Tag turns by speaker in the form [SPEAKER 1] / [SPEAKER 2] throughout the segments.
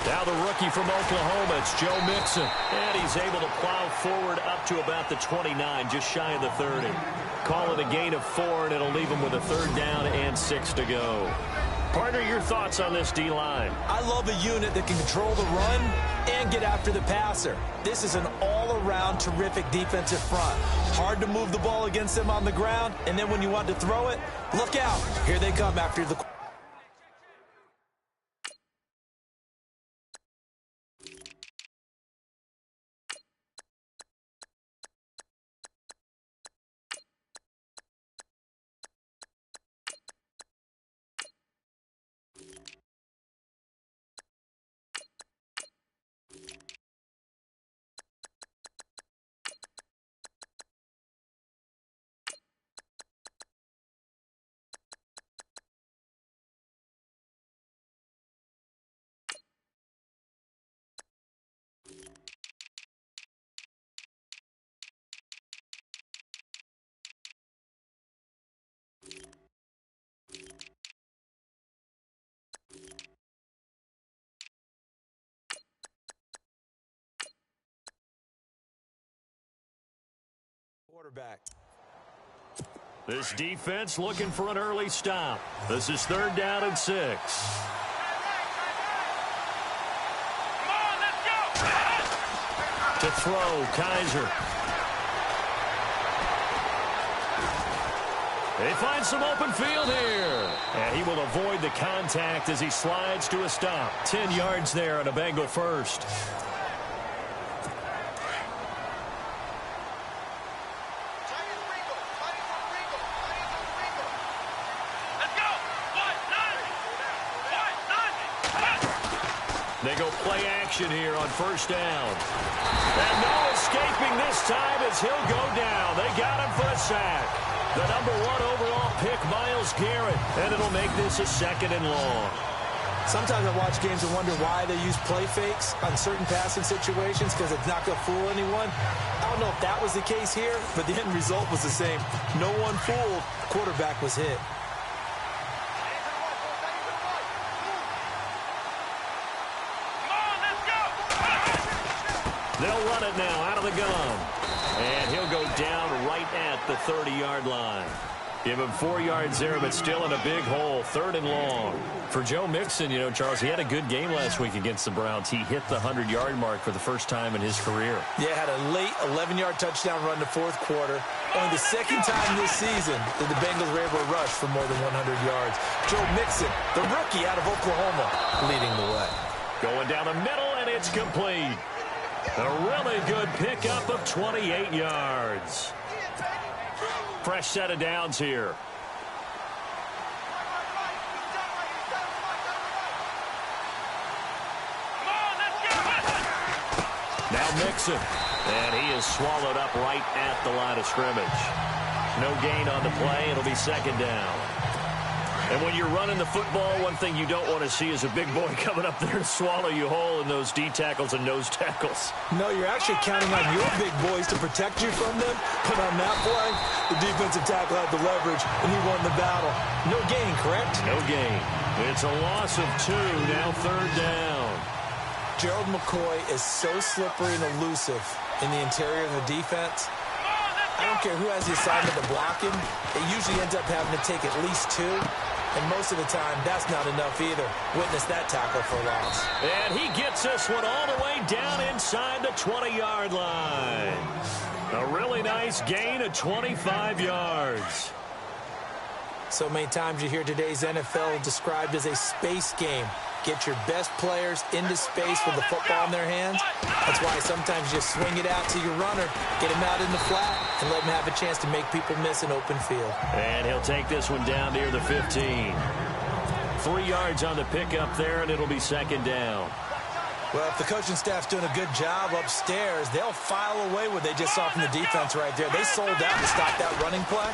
[SPEAKER 1] Now the rookie from Oklahoma, it's Joe Mixon. And he's able to plow forward up to about the 29, just shy of the 30. Call it a gain of 4, and it'll leave him with a 3rd down and 6 to go. Partner, your thoughts on this D-line?
[SPEAKER 2] I love a unit that can control the run and get after the passer. This is an all-around terrific defensive front. Hard to move the ball against them on the ground, and then when you want to throw it, look out. Here they come after the... quarterback.
[SPEAKER 1] This defense looking for an early stop. This is 3rd down and 6.
[SPEAKER 3] Come on, let's go!
[SPEAKER 1] To throw, Kaiser. They find some open field here. And he will avoid the contact as he slides to a stop. 10 yards there on a Bengal first. They go play action here on 1st down. And no escaping this time as he'll go down. They got him for a sack. The #1 overall pick, Myles Garrett. And it'll make this a 2nd and long.
[SPEAKER 2] Sometimes I watch games and wonder why they use play fakes on certain passing situations because it's not going to fool anyone. I don't know if that was the case here, but the end result was the same. No one fooled. The quarterback was hit.
[SPEAKER 1] They'll run it now out of the gun. And he'll go down right at the 30-yard line. Give him 4 yards there, but still in a big hole. 3rd and long. For Joe Mixon, you know, Charles, he had a good game last week against the Browns. He hit the 100-yard mark for the first time in his career.
[SPEAKER 2] Yeah, had a late 11-yard touchdown run in the 4th quarter. Only the 2nd time this season that the Bengals were able to rush for more than 100 yards. Joe Mixon, the rookie out of Oklahoma, leading the way.
[SPEAKER 1] Going down the middle, and it's complete. A really good pickup of 28 yards. Fresh set of downs here. Now Mixon. And he is swallowed up right at the line of scrimmage. No gain on the play. It'll be 2nd down. And when you're running the football, one thing you don't want to see is a big boy coming up there to swallow you whole in those D tackles and nose tackles.
[SPEAKER 2] No, you're actually counting on your big boys to protect you from them. But on that play, the defensive tackle had the leverage, and he won the battle. No gain, correct?
[SPEAKER 1] No gain. It's a loss of 2, now 3rd down.
[SPEAKER 2] Gerald McCoy is so slippery and elusive in the interior of the defense. I don't care who has the assignment to block him. It usually ends up having to take at least 2. And most of the time, that's not enough either. Witness that tackle for loss.
[SPEAKER 1] And he gets this one all the way down inside the 20-yard line. A really nice gain of 25 yards.
[SPEAKER 2] So many times you hear today's NFL described as a space game. Get your best players into space with the football in their hands. That's why sometimes you just swing it out to your runner, get him out in the flat, and let him have a chance to make people miss an open field.
[SPEAKER 1] And he'll take this one down near the 15. 3 yards on the pickup there, and it'll be 2nd down.
[SPEAKER 2] Well, if the coaching staff's doing a good job upstairs, they'll file away what they just saw from the defense right there. They sold out to stop that running play.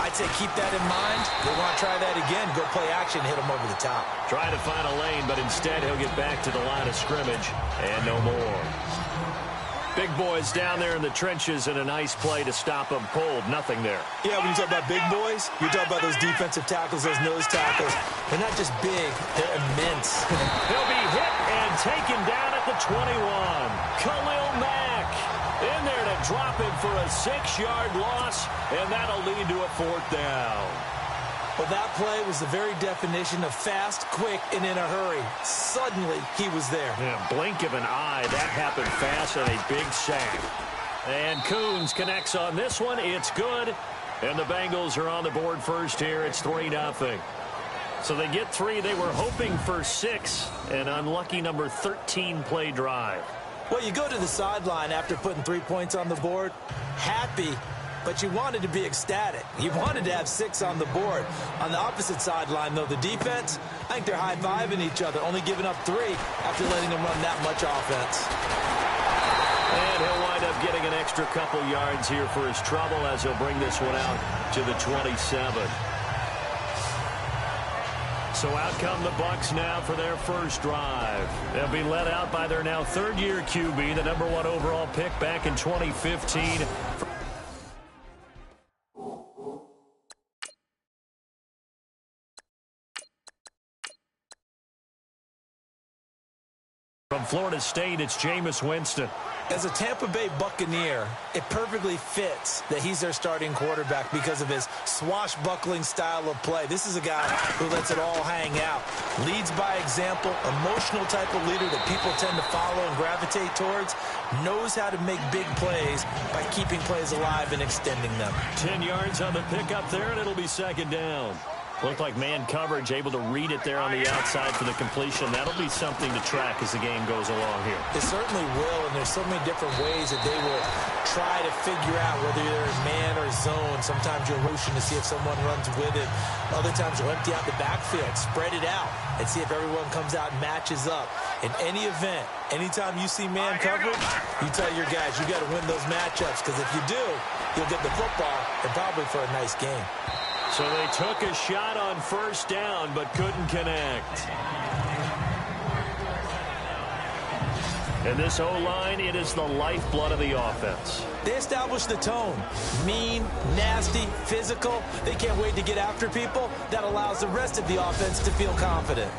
[SPEAKER 2] I'd say keep that in mind. They want to try that again, go play action, hit them over the top.
[SPEAKER 1] Try to find a lane, but instead he'll get back to the line of scrimmage, and no more. Big boys down there in the trenches, and a nice play to stop them cold. Nothing there.
[SPEAKER 2] Yeah, when you talk about big boys, you're talking about those defensive tackles, those nose tackles. They're not just big, they're immense.
[SPEAKER 1] He'll be hit and taken down at the 21. Khalil Mack in there to drop him for a 6-yard loss, and that'll lead to a 4th down.
[SPEAKER 2] Well, that play was the very definition of fast, quick, and in a hurry. Suddenly, he was there.
[SPEAKER 1] Yeah, blink of an eye. That happened fast and a big sack. And Coons connects on this one. It's good. And the Bengals are on the board first here. It's 3-0. So they get 3. They were hoping for 6. An unlucky number 13 play drive.
[SPEAKER 2] Well, you go to the sideline after putting 3 points on the board, happy, but you wanted to be ecstatic. You wanted to have 6 on the board. On the opposite sideline, though, the defense, I think they're high-fiving each other, only giving up 3 after letting them run that much offense.
[SPEAKER 1] And he'll wind up getting an extra couple yards here for his trouble as he'll bring this one out to the 27. So out come the Bucs now for their first drive. They'll be led out by their now 3rd-year QB, the number 1 overall pick back in 2015. From Florida State, it's Jameis Winston.
[SPEAKER 2] As a Tampa Bay Buccaneer, it perfectly fits that he's their starting quarterback because of his swashbuckling style of play. This is a guy who lets it all hang out, leads by example, emotional type of leader that people tend to follow and gravitate towards, knows how to make big plays by keeping plays alive and extending them.
[SPEAKER 1] 10 yards on the pickup there, and it'll be 2nd down. Looked like man coverage, able to read it there on the outside for the completion. That'll be something to track as the game goes along here.
[SPEAKER 2] It certainly will, and there's so many different ways that they will try to figure out whether they're in man or zone. Sometimes you'll motion to see if someone runs with it. Other times you'll empty out the backfield, spread it out, and see if everyone comes out and matches up. In any event, anytime you see man coverage, you tell your guys you got to win those matchups, because if you do, you'll get the football and probably for a nice game.
[SPEAKER 1] So they took a shot on 1st down, but couldn't connect. And this O-line, it is the lifeblood of the offense.
[SPEAKER 2] They established the tone. Mean, nasty, physical. They can't wait to get after people. That allows the rest of the offense to feel confident.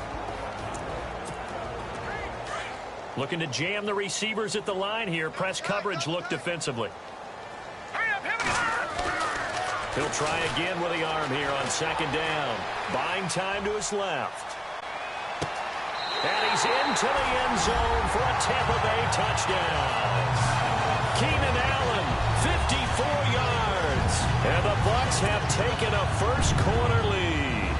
[SPEAKER 1] Looking to jam the receivers at the line here. Press coverage look defensively. He'll try again with the arm here on 2nd down. Buying time to his left. And he's into the end zone for a Tampa Bay touchdown. Keenan Allen, 54 yards. And the Bucs have taken a first-quarter lead.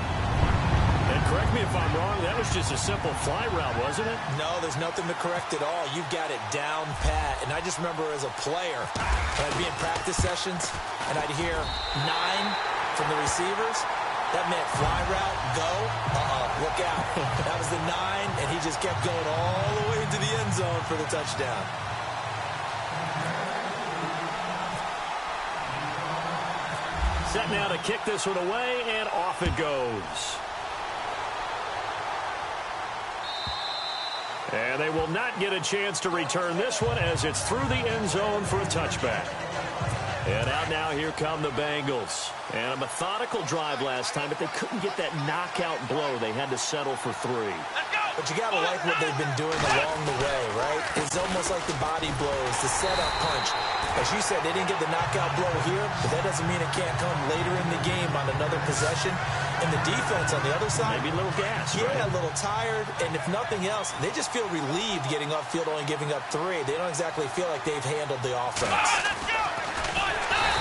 [SPEAKER 1] And correct me if I'm wrong, that was just a simple fly route, wasn't it?
[SPEAKER 2] No, there's nothing to correct at all. You've got it down pat. And I just remember as a player, when I'd be in practice sessions, and I'd hear 9 from the receivers. That meant fly route, go, look out. That was the 9, and he just kept going all the way into the end zone for the touchdown.
[SPEAKER 1] Set now to kick this one away, and off it goes. And they will not get a chance to return this one as it's through the end zone for a touchback. And out now, here come the Bengals. And a methodical drive last time, but they couldn't get that knockout blow. They had to settle for 3.
[SPEAKER 2] But you got to like what they've been doing along the way, right? It's almost like the body blows, the setup punch. As you said, they didn't get the knockout blow here, but that doesn't mean it can't come later in the game on another possession. And the defense on the other side,
[SPEAKER 1] maybe a little gas,
[SPEAKER 2] yeah,
[SPEAKER 1] right?
[SPEAKER 2] A little tired. And if nothing else, they just feel relieved getting upfield, only giving up 3. They don't exactly feel like they've handled the offense.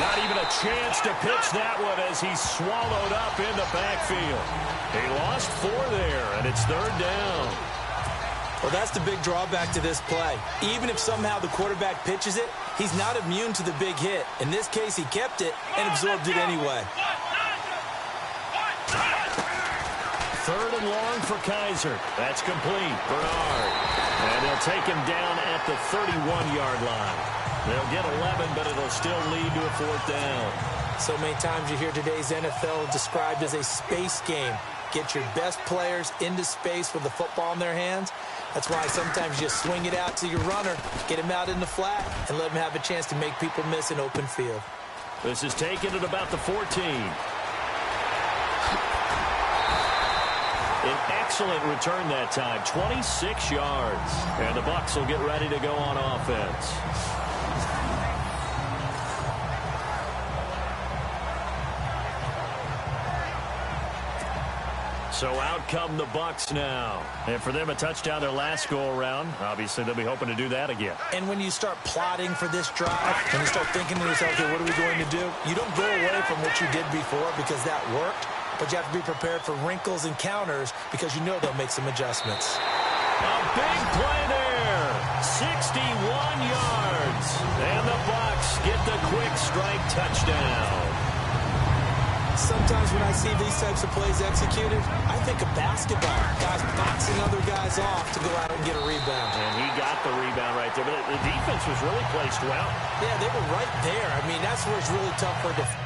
[SPEAKER 1] Not even a chance to pitch that one as he's swallowed up in the backfield. He lost 4 there, and it's 3rd down.
[SPEAKER 2] Well, that's the big drawback to this play. Even if somehow the quarterback pitches it, he's not immune to the big hit. In this case, he kept it and absorbed it anyway.
[SPEAKER 1] 3rd and long for Kaiser. That's complete. Bernard. And they'll take him down at the 31-yard line. They'll get 11, but it'll still lead to a 4th down.
[SPEAKER 2] So many times you hear today's NFL described as a space game. Get your best players into space with the football in their hands. That's why sometimes you just swing it out to your runner, get him out in the flat, and let him have a chance to make people miss an open field.
[SPEAKER 1] This is taken at about the 14. An excellent return that time, 26 yards. And the Bucs will get ready to go on offense. So out come the Bucs now. And for them, a touchdown their last go-around. Obviously, they'll be hoping to do that again.
[SPEAKER 2] And when you start plotting for this drive, and you start thinking to yourself, okay, what are we going to do? You don't go away from what you did before because that worked. But you have to be prepared for wrinkles and counters because you know they'll make some adjustments.
[SPEAKER 1] A big play there. 61 yards. And the Bucs get the quick strike touchdown.
[SPEAKER 2] Sometimes when I see these types of plays executed, I think of basketball. Guys boxing other guys off to go out and get a rebound.
[SPEAKER 1] And he got the rebound right there. But the defense was really placed well.
[SPEAKER 2] Yeah, they were right there. I mean, that's where it's really tough for a defense.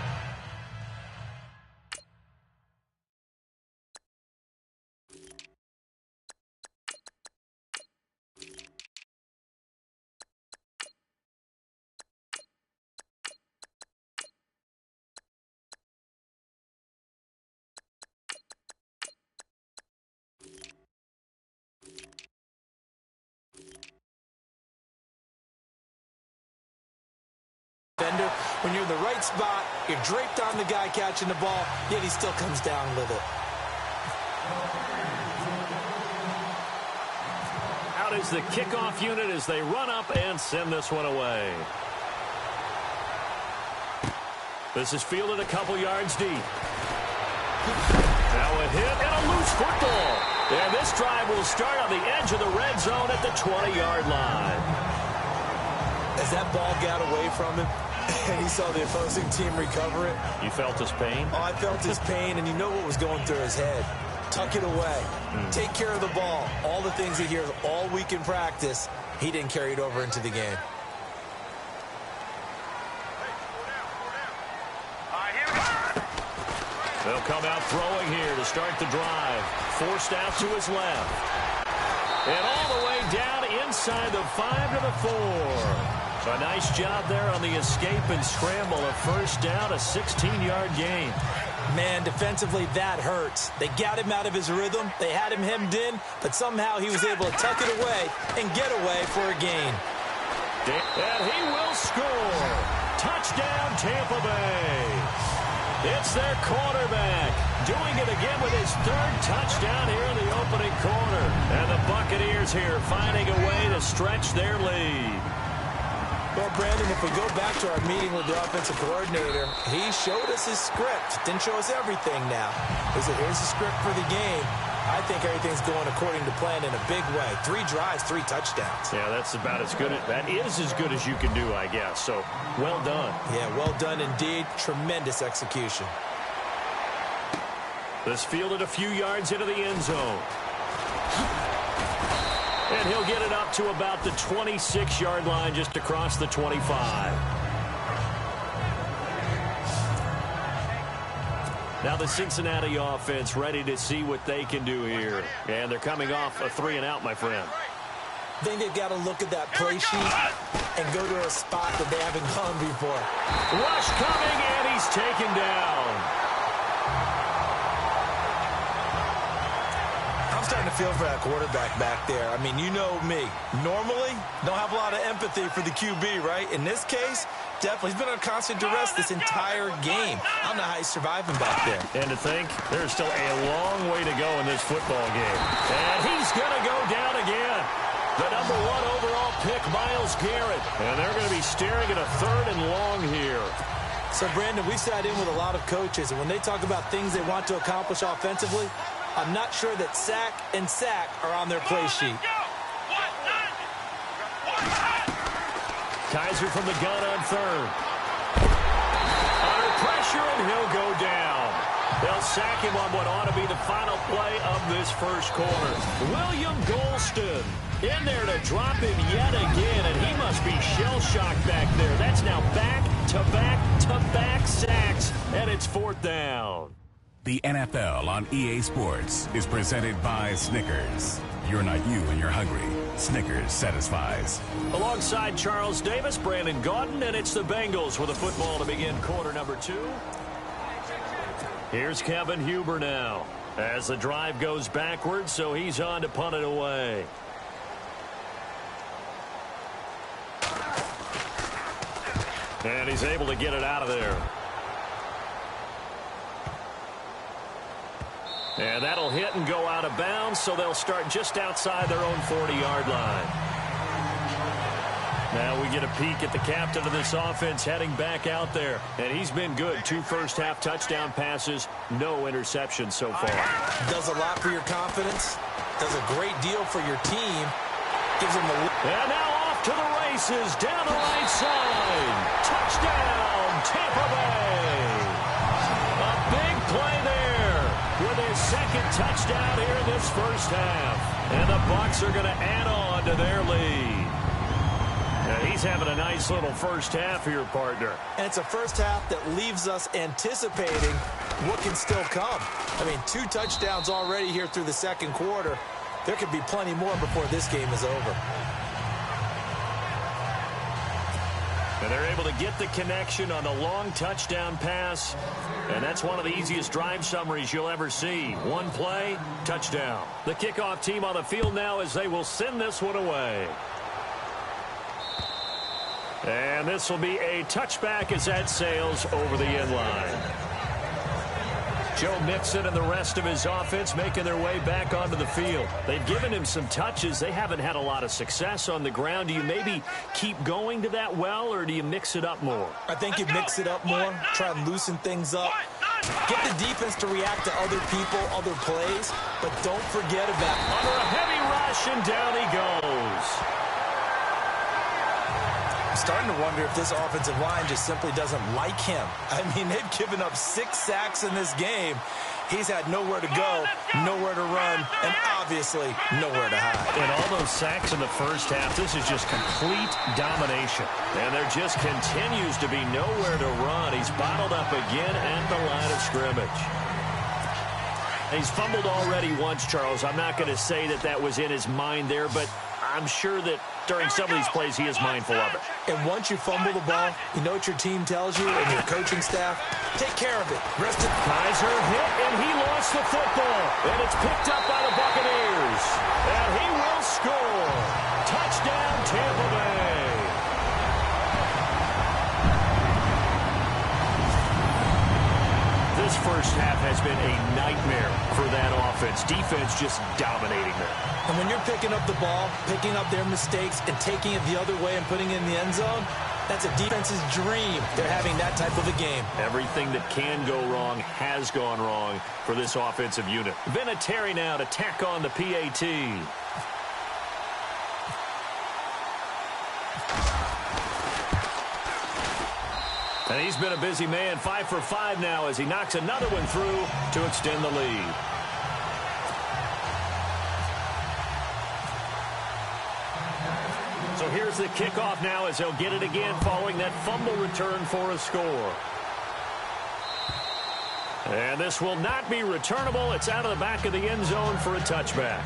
[SPEAKER 2] When you're in the right spot, you're draped on the guy catching the ball, yet he still comes down with it.
[SPEAKER 1] Out is the kickoff unit as they run up and send this one away. This is fielded a couple yards deep. Now a hit and a loose football. And this drive will start on the edge of the red zone at the 20-yard line.
[SPEAKER 2] As that ball got away from him, and he saw the opposing team recover it.
[SPEAKER 1] You felt his pain?
[SPEAKER 2] Oh, I felt his pain, and you know what was going through his head. Tuck it away. Take care of the ball. All the things he hears all week in practice, he didn't carry it over into the game.
[SPEAKER 1] They'll come out throwing here to start the drive. Forced out to his left. And all the way down inside the 5 to the 4. So a nice job there on the escape and scramble. A first down, a 16-yard gain.
[SPEAKER 2] Man, defensively, that hurts. They got him out of his rhythm. They had him hemmed in, but somehow he was able to tuck it away and get away for a gain.
[SPEAKER 1] And he will score. Touchdown, Tampa Bay. It's their quarterback doing it again with his third touchdown here in the opening quarter. And the Buccaneers here finding a way to stretch their lead.
[SPEAKER 2] Well, Brandon, if we go back to our meeting with the offensive coordinator, he showed us his script. Didn't show us everything now. He said, here's the script for the game. I think everything's going according to plan in a big way. 3 drives, 3 touchdowns.
[SPEAKER 1] Yeah, that's about as good. That is as good as you can do, I guess. So, well done.
[SPEAKER 2] Yeah, well done indeed. Tremendous execution.
[SPEAKER 1] This fielded a few yards into the end zone. And he'll get it up to about the 26-yard line just across the 25. Now the Cincinnati offense ready to see what they can do here. And they're coming off a 3-and-out, my friend.
[SPEAKER 2] I think they've got to look at that play sheet and go to a spot that they haven't gone before.
[SPEAKER 1] Rush coming, and he's taken down.
[SPEAKER 2] I'm starting to feel for that quarterback back there. I mean, you know me. Normally, don't have a lot of empathy for the QB, right? In this case, definitely. He's been under constant duress this entire game. I don't know how he's surviving back there.
[SPEAKER 1] And to think, there's still a long way to go in this football game. And he's going to go down again. The number 1 overall pick, Myles Garrett. And they're going to be staring at a 3rd and long here.
[SPEAKER 2] So, Brandon, we sat in with a lot of coaches, and when they talk about things they want to accomplish offensively, I'm not sure that sack and sack are on their play sheet.
[SPEAKER 1] Kaiser from the gun on 3rd. Under pressure, and he'll go down. They'll sack him on what ought to be the final play of this first quarter. William Golston in there to drop him yet again, and he must be shell-shocked back there. That's now back-to-back-to-back sacks, and it's 4th down.
[SPEAKER 4] The NFL on EA Sports is presented by Snickers. You're not you when you're hungry. Snickers satisfies.
[SPEAKER 1] Alongside Charles Davis, Brandon Gaudin, and it's the Bengals with a football to begin quarter number 2. Here's Kevin Huber now as the drive goes backwards, so he's on to punt it away. And he's able to get it out of there. And that'll hit and go out of bounds, so they'll start just outside their own 40-yard line. Now we get a peek at the captain of this offense heading back out there. And he's been good. 2 first-half touchdown passes, no interceptions so far.
[SPEAKER 2] Does a lot for your confidence. Does a great deal for your team. Gives them a...
[SPEAKER 1] And now off to the races down the right side. Touchdown, Tampa Bay. A big play there with his second touchdown here in this first half. And the Bucs are going to add on to their lead. Yeah, he's having a nice little first half here, partner.
[SPEAKER 2] And it's a first half that leaves us anticipating what can still come. I mean, 2 touchdowns already here through the second quarter. There could be plenty more before this game is over.
[SPEAKER 1] And they're able to get the connection on the long touchdown pass. And that's one of the easiest drive summaries you'll ever see. 1 play, touchdown. The kickoff team on the field now as they will send this one away. And this will be a touchback as that sails over the end line. Joe Mixon and the rest of his offense making their way back onto the field. They've given him some touches. They haven't had a lot of success on the ground. Do you maybe keep going to that well, or do you mix it up more?
[SPEAKER 2] I think you mix it up more, try and loosen things up. Get the defense to react to other people, other plays, but don't forget about...
[SPEAKER 1] Under a heavy rush, and down he goes.
[SPEAKER 2] Starting to wonder if this offensive line just simply doesn't like him. I mean, they've given up 6 sacks in this game. He's had nowhere to go, nowhere to run, and obviously nowhere to hide.
[SPEAKER 1] And all those sacks in the first half, this is just complete domination. And there just continues to be nowhere to run. He's bottled up again at the line of scrimmage. He's fumbled already once, Charles. I'm not going to say that that was in his mind there, but I'm sure that during some of these plays he is mindful of it.
[SPEAKER 2] And once you fumble the ball, you know what your team tells you and your coaching staff? Take care of it. Rest it.
[SPEAKER 1] Kaiser hit, and he lost the football. And it's picked up by the Buccaneers. And he will score. Touchdown, Tampa Bay. This first half has been a nightmare for that offense. Defense just dominating them.
[SPEAKER 2] And when you're picking up the ball, picking up their mistakes, and taking it the other way and putting it in the end zone, that's a defense's dream. They're having that type of a game.
[SPEAKER 1] Everything that can go wrong has gone wrong for this offensive unit. Vinatieri now to tack on the PAT. And he's been a busy man, 5 for 5 now as he knocks another one through to extend the lead. So here's the kickoff now as they'll get it again following that fumble return for a score. And this will not be returnable. It's out of the back of the end zone for a touchback.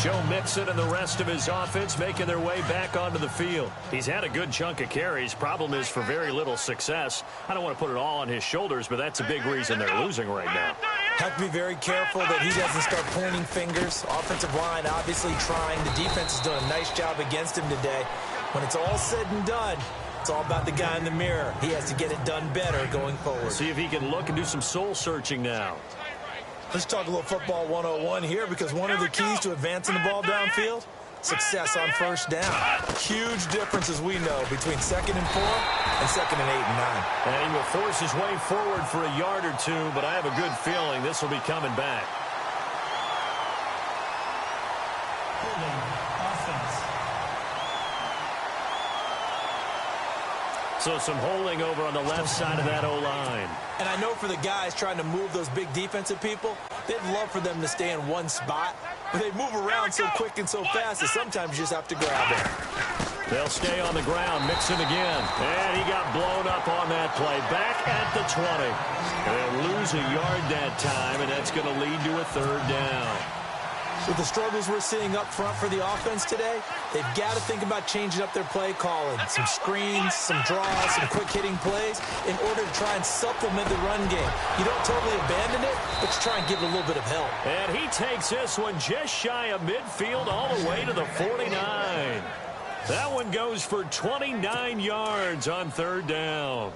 [SPEAKER 1] Joe Mixon and the rest of his offense making their way back onto the field. He's had a good chunk of carries. Problem is for very little success. I don't want to put it all on his shoulders, but that's a big reason they're losing right now.
[SPEAKER 2] Have to be very careful that he doesn't start pointing fingers. Offensive line obviously trying. The defense has done a nice job against him today. When it's all said and done, it's all about the guy in the mirror. He has to get it done better going forward.
[SPEAKER 1] See if he can look and do some soul searching now.
[SPEAKER 2] Let's talk a little football 101 here, because one of the keys to advancing the ball downfield, success on first down. Huge difference, as we know, between 2nd and 4 and 2nd and 8 and 9.
[SPEAKER 1] And he will force his way forward for a yard or two, but I have a good feeling this will be coming back. So some holding over on the left side of that O-line.
[SPEAKER 2] And I know for the guys trying to move those big defensive people, they'd love for them to stay in one spot, but they move around so quick and so fast that sometimes you just have to grab it.
[SPEAKER 1] They'll stay on the ground, Mixon again. And he got blown up on that play. Back at the 20. They'll lose lose a yard that time, and that's going to lead to a third down.
[SPEAKER 2] With the struggles we're seeing up front for the offense today, they've got to think about changing up their play calling. Some screens, some draws, some quick-hitting plays in order to try and supplement the run game. You don't totally abandon it, but you try and give it a little bit of help.
[SPEAKER 1] And he takes this one just shy of midfield all the way to the 49. That one goes for 29 yards on third down.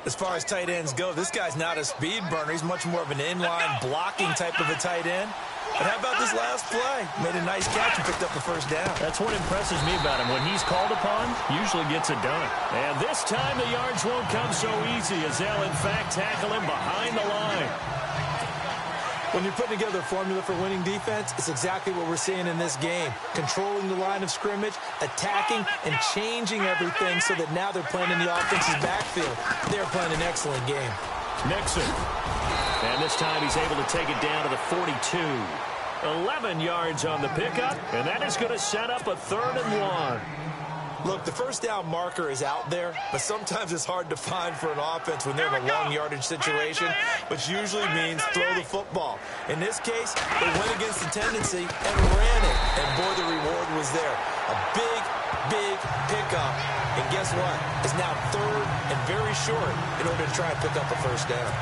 [SPEAKER 2] As far as tight ends go, this guy's not a speed burner. He's much more of an inline blocking type of a tight end. But how about this last play? Made a nice catch and picked up the first down.
[SPEAKER 1] That's what impresses me about him. When he's called upon, usually gets it done. And this time the yards won't come so easy as they'll, in fact, tackle him behind the line.
[SPEAKER 2] When you're putting together a formula for winning defense, it's exactly what we're seeing in this game. Controlling the line of scrimmage, attacking, and changing everything so that now they're playing in the offense's backfield. They're playing an excellent game.
[SPEAKER 1] Nixon. And this time he's able to take it down to the 42. 11 yards on the pickup, and that is going to set up a 3rd and 1.
[SPEAKER 2] Look, the first down marker is out there, but sometimes it's hard to find for an offense when they're in a long yardage situation, which usually means throw the football. In this case, they went against the tendency and ran it, and boy, the reward was there. A big, big pickup, and guess what? It's now 3rd and very short in order to try and pick up a first down.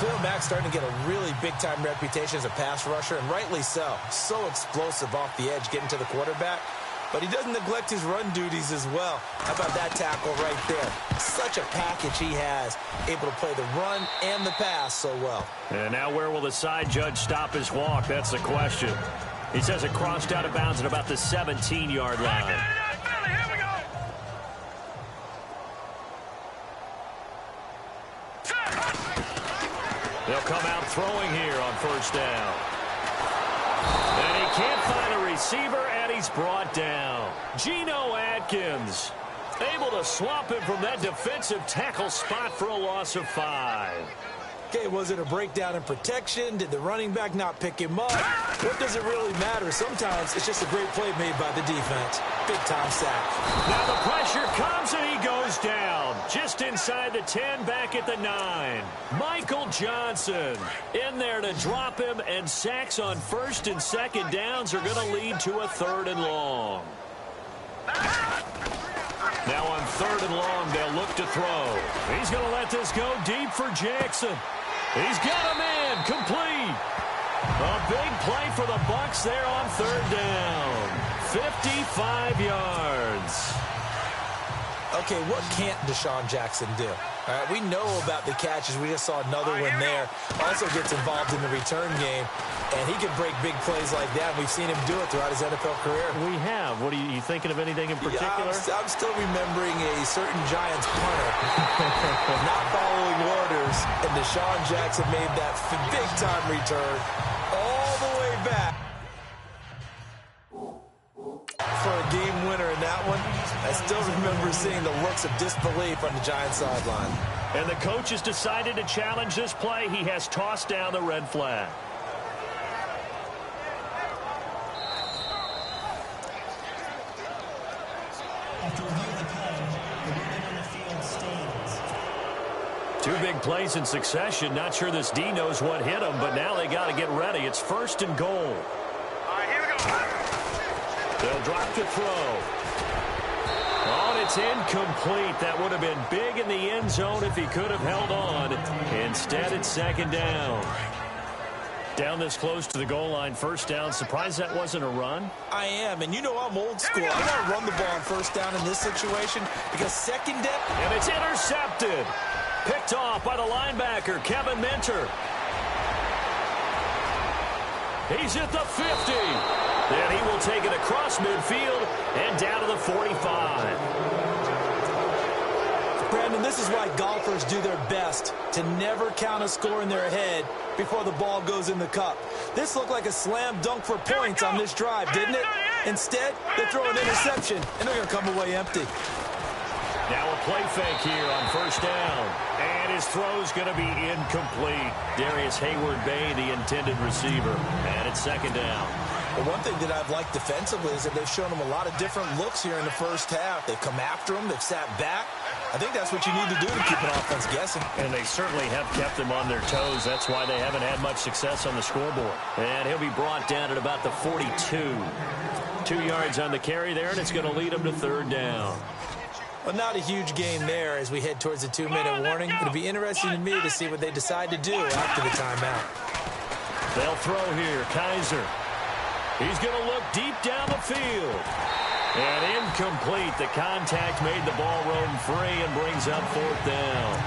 [SPEAKER 2] Khalil Mack's starting to get a really big-time reputation as a pass rusher, and rightly so. So explosive off the edge, getting to the quarterback. But he doesn't neglect his run duties as well. How about that tackle right there? Such a package he has, able to play the run and the pass so well.
[SPEAKER 1] And now where will the side judge stop his walk? That's the question. He says it crossed out of bounds at about the 17-yard line.
[SPEAKER 3] Here we go.
[SPEAKER 1] They'll come out throwing here on first down. And he can't find a receiver, and he's brought down. Geno Atkins able to swap him from that defensive tackle spot for a loss of 5.
[SPEAKER 2] Okay, was it a breakdown in protection? Did the running back not pick him up? What does it really matter? Sometimes it's just a great play made by the defense. Big-time sack.
[SPEAKER 1] Now the pressure comes, and he goes down. Just inside the 10, back at the 9. Michael Johnson in there to drop him, and sacks on 1st and 2nd downs are going to lead to a 3rd and long. Now on 3rd and long, they'll look to throw. He's going to let this go deep for Jackson. He's got him in, complete. A big play for the Bucs there on 3rd down. 55 yards.
[SPEAKER 2] Okay, what can't Deshaun Jackson do? All right, we know about the catches. We just saw another one there. Also gets involved in the return game, and he can break big plays like that. We've seen him do it throughout his NFL career.
[SPEAKER 1] We have. What are you thinking of anything in particular?
[SPEAKER 2] Yeah, I'm still remembering a certain Giants punter not following orders, and Deshaun Jackson made that big-time return all the way back for a game winner in that one. I still remember seeing the looks of disbelief on the Giants sideline.
[SPEAKER 1] And the coach has decided to challenge this play. He has tossed down the red flag.
[SPEAKER 5] After reviewing the play, the movement on the field stands.
[SPEAKER 1] 2 big plays in succession. Not sure this D knows what hit him, but now they got to get ready. It's 1st and goal.
[SPEAKER 3] All right, here we go.
[SPEAKER 1] They'll drop to throw. Oh, and it's incomplete. That would have been big in the end zone if he could have held on. Instead, it's 2nd down. Down this close to the goal line, 1st down. Surprised that wasn't a run?
[SPEAKER 2] I am, and you know I'm old school. I want to run the ball on 1st down in this situation because 2nd down.
[SPEAKER 1] And it's intercepted. Picked off by the linebacker, Kevin Minter. He's at the 50. Then he will take it across midfield and down to the 45.
[SPEAKER 2] Brandon, this is why golfers do their best to never count a score in their head before the ball goes in the cup. This looked like a slam dunk for points on this drive, didn't it? Instead, they throw an interception, and they're going to come away empty.
[SPEAKER 1] Now a play fake here on 1st down. And his throw's going to be incomplete. Darius Hayward-Bay, the intended receiver. And it's 2nd down.
[SPEAKER 2] Well, one thing that I've liked defensively is that they've shown them a lot of different looks here in the first half. They've come after them. They've sat back. I think that's what you need to do to keep an offense guessing.
[SPEAKER 1] And they certainly have kept them on their toes. That's why they haven't had much success on the scoreboard. And he'll be brought down at about the 42. 2 yards on the carry there, and it's going to lead them to third down.
[SPEAKER 2] Well, not a huge gain there as we head towards the 2-minute warning. It'll be interesting to me to see what they decide to do after the timeout.
[SPEAKER 1] They'll throw here. Kaiser. He's going to look deep down the field. And incomplete. The contact made the ball roam free and brings up fourth down.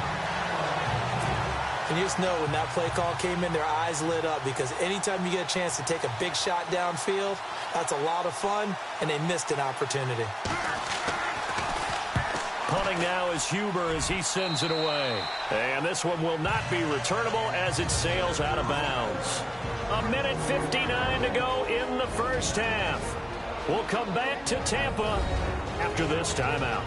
[SPEAKER 2] And you just know when that play call came in, their eyes lit up because anytime you get a chance to take a big shot downfield, that's a lot of fun, and they missed an opportunity.
[SPEAKER 1] Punting now is Huber as he sends it away. And this one will not be returnable as it sails out of bounds. 1:59 to go in the first half. We'll come back to Tampa after this timeout.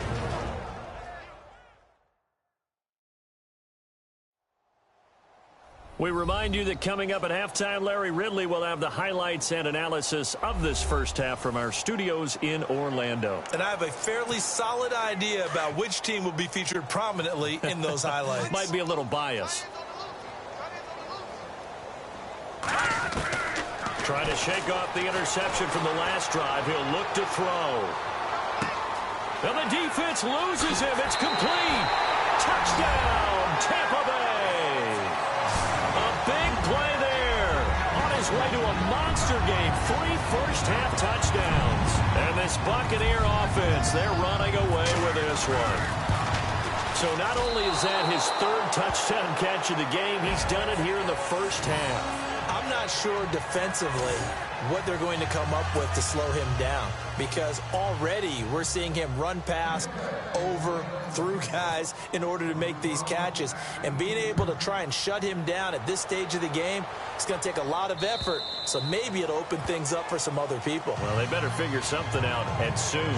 [SPEAKER 1] We remind you that coming up at halftime, Larry Ridley will have the highlights and analysis of this first half from our studios in Orlando.
[SPEAKER 2] And I have a fairly solid idea about which team will be featured prominently in those highlights.
[SPEAKER 1] Might be a little biased. Trying to shake off the interception from the last drive. He'll look to throw. And the defense loses him. It's complete. Touchdown, Tampa Bay. A big play there. On his way to a monster game. 3 first-half touchdowns. And this Buccaneer offense, they're running away with this one. So not only is that his 3rd touchdown catch of the game, he's done it here in the first half.
[SPEAKER 2] I'm not sure defensively what they're going to come up with to slow him down because already we're seeing him run past, over, through guys in order to make these catches. And being able to try and shut him down at this stage of the game, it's going to take a lot of effort. So maybe it'll open things up for some other people.
[SPEAKER 1] Well, they better figure something out, and soon.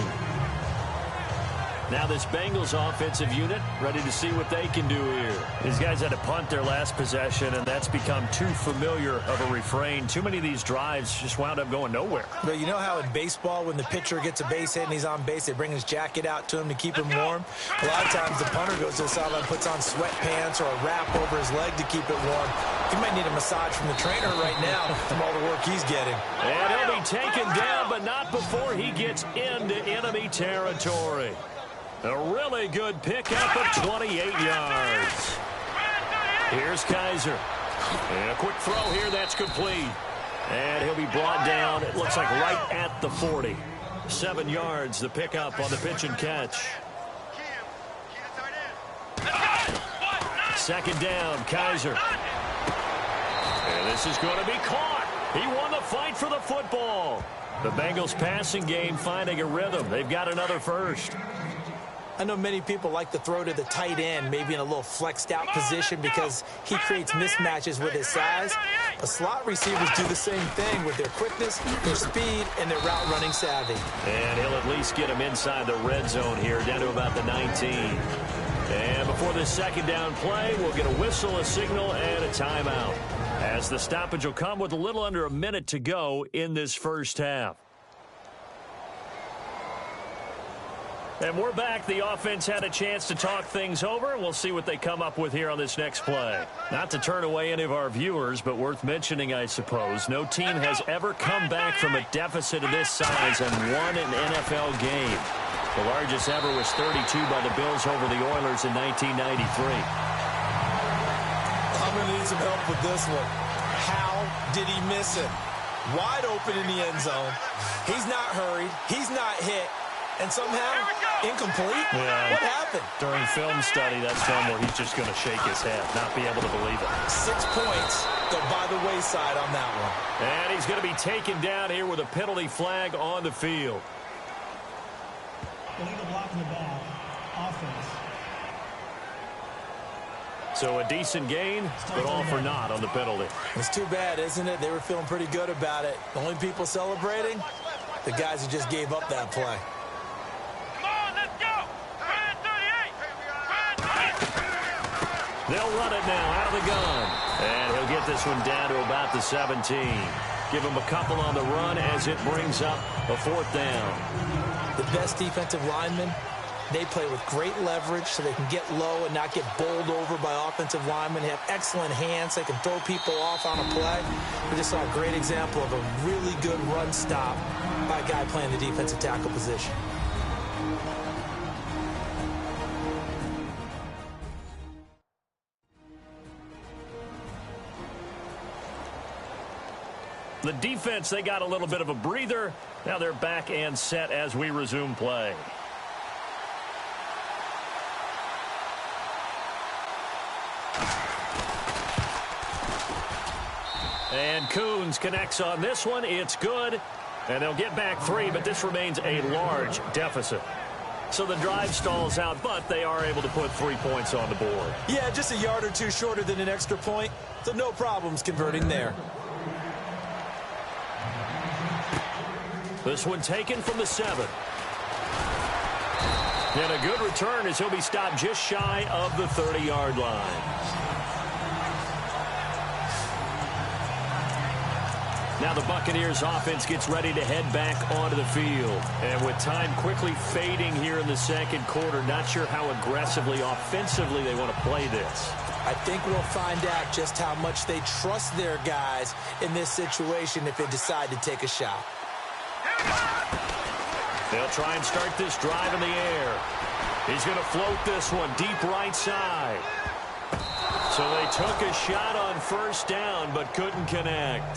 [SPEAKER 1] Now this Bengals offensive unit ready to see what they can do here. These guys had to punt their last possession, and that's become too familiar of a refrain. Too many of these drives just wound up going nowhere.
[SPEAKER 2] But you know how in baseball when the pitcher gets a base hit and he's on base, they bring his jacket out to him to keep him warm? A lot of times the punter goes to the sideline, puts on sweatpants or a wrap over his leg to keep it warm. He might need a massage from the trainer right now from all the work he's getting.
[SPEAKER 1] And he'll be taken down, but not before he gets into enemy territory. A really good pickup of 28 yards. Here's Kaiser. And a quick throw here, that's complete. And he'll be brought down, it looks like right at the 40. 7 yards, the pickup on the pitch and catch. Second down, Kaiser. And this is going to be caught. He won the fight for the football. The Bengals passing game finding a rhythm. They've got another first.
[SPEAKER 2] I know many people like to throw to the tight end, maybe in a little flexed out position because he creates mismatches with his size. But slot receivers do the same thing with their quickness, their speed, and their route running savvy.
[SPEAKER 1] And he'll at least get him inside the red zone here, down to about the 19. And before this second down play, we'll get a whistle, a signal, and a timeout. As the stoppage will come with a little under a minute to go in this first half. And we're back. The offense had a chance to talk things over. We'll see what they come up with here on this next play. Not to turn away any of our viewers, but worth mentioning, I suppose, no team has ever come back from a deficit of this size and won an NFL game. The largest ever was 32 by the Bills over the Oilers in 1993.
[SPEAKER 2] I'm going to need some help with this one. How did he miss it? Wide open in the end zone. He's not hurried. He's not hit. And somehow, incomplete?
[SPEAKER 1] Yeah.
[SPEAKER 2] What happened?
[SPEAKER 1] During film study, that's film where he's just going to shake his head, not be able to believe it.
[SPEAKER 2] 6 points go by the wayside on that one.
[SPEAKER 1] And he's going to be taken down here with a penalty flag on the field.
[SPEAKER 5] Illegal block in the back. Offense.
[SPEAKER 1] So a decent gain, but all for naught on the penalty.
[SPEAKER 2] It's too bad, isn't it? They were feeling pretty good about it. The only people celebrating, the guys who just gave up that play.
[SPEAKER 1] They'll run it now out of the gun. And he'll get this one down to about the 17. Give them a couple on the run as it brings up a 4th down.
[SPEAKER 2] The best defensive linemen, they play with great leverage so they can get low and not get bowled over by offensive linemen. They have excellent hands. They can throw people off on a play. We just saw a great example of a really good run stop by a guy playing the defensive tackle position.
[SPEAKER 1] The defense, they got a little bit of a breather. Now they're back and set as we resume play. And Coons connects on this one. It's good. And they'll get back 3, but this remains a large deficit. So the drive stalls out, but they are able to put 3 points on the board.
[SPEAKER 2] Yeah, just a yard or two shorter than an extra point. So no problems converting there.
[SPEAKER 1] This one taken from the 7. And a good return as he'll be stopped just shy of the 30-yard line. Now the Buccaneers offense gets ready to head back onto the field. And with time quickly fading here in the second quarter, not sure how aggressively, offensively they want to play this.
[SPEAKER 2] I think we'll find out just how much they trust their guys in this situation if they decide to take a shot.
[SPEAKER 1] They'll try and start this drive in the air. He's going to float this one deep right side. So they took a shot on 1st down but couldn't connect.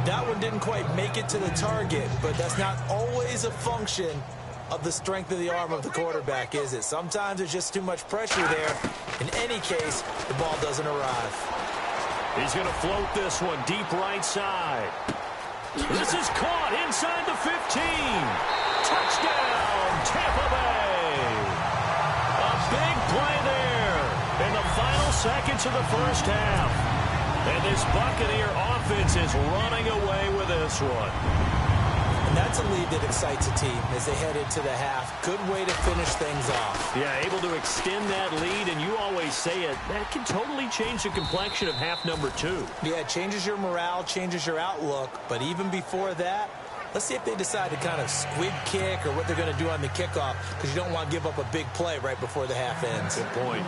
[SPEAKER 2] That one didn't quite make it to the target, but that's not always a function of the strength of the arm of the quarterback, is it? Sometimes there's just too much pressure there. In any case, the ball doesn't arrive.
[SPEAKER 1] He's going to float this one deep right side. This is caught inside the 15. Touchdown, Tampa Bay. A big play there in the final seconds of the first half. And this Buccaneer offense is running away with this one.
[SPEAKER 2] And that's a lead that excites a team as they head into the half. Good way to finish things off.
[SPEAKER 1] Yeah, able to extend that lead, and you always say it, that can totally change the complexion of half number 2.
[SPEAKER 2] Yeah, it changes your morale, changes your outlook. But even before that, let's see if they decide to kind of squib kick or what they're going to do on the kickoff, because you don't want to give up a big play right before the half ends.
[SPEAKER 1] Good point.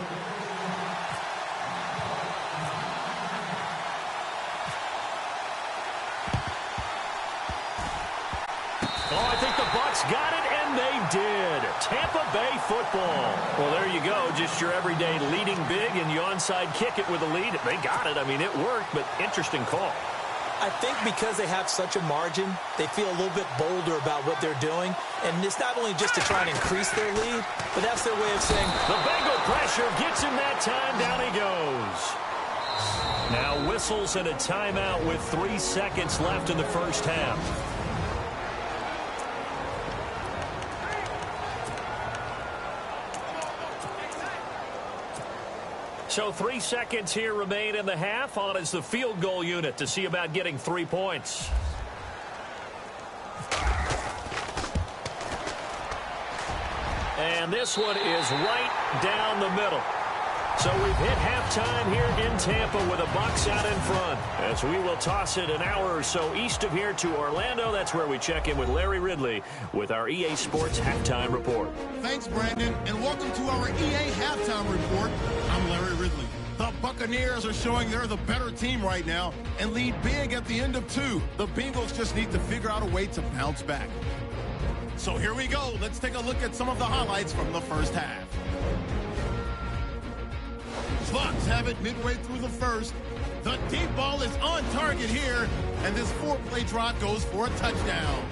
[SPEAKER 1] Oh, I think the Bucs got it, and they did. Tampa Bay football. Well, there you go. Just your everyday leading big, and you onside kick it with a lead. They got it. I mean, it worked, but interesting call.
[SPEAKER 2] I think because they have such a margin, they feel a little bit bolder about what they're doing. And it's not only just to try and increase their lead, but that's their way of saying,
[SPEAKER 1] the Bengal pressure gets him that time. Down he goes. Now whistles and a timeout with 3 seconds left in the first half. So 3 seconds here remain in the half. On is the field goal unit to see about getting 3 points. And this one is right down the middle. So we've hit halftime here in Tampa with the Bucs out in front. As we will toss it an hour or so east of here to Orlando. That's where we check in with Larry Ridley with our EA Sports Halftime Report.
[SPEAKER 6] Thanks, Brandon, and welcome to our EA Halftime Report. I'm Larry Ridley. The Buccaneers are showing they're the better team right now and lead big at the end of 2. The Bengals just need to figure out a way to bounce back. So here we go. Let's take a look at some of the highlights from the first half. Bucs have it midway through the first. The deep ball is on target here, and this 4-play drive goes for a touchdown.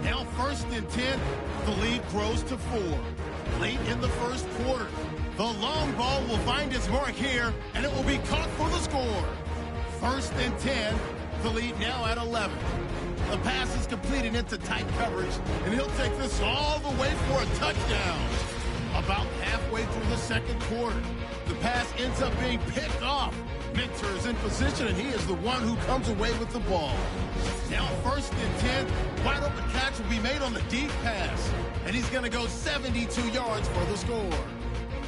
[SPEAKER 6] Now 1st and 10, the lead grows to 4. Late in the first quarter, the long ball will find its mark here, and it will be caught for the score. 1st and 10, the lead now at 11. The pass is completed into tight coverage, and he'll take this all the way for a touchdown. About halfway through the second quarter, the pass ends up being picked off. Minter is in position, and he is the one who comes away with the ball. Now 1st and 10, wide open catch will be made on the deep pass, and he's going to go 72 yards for the score.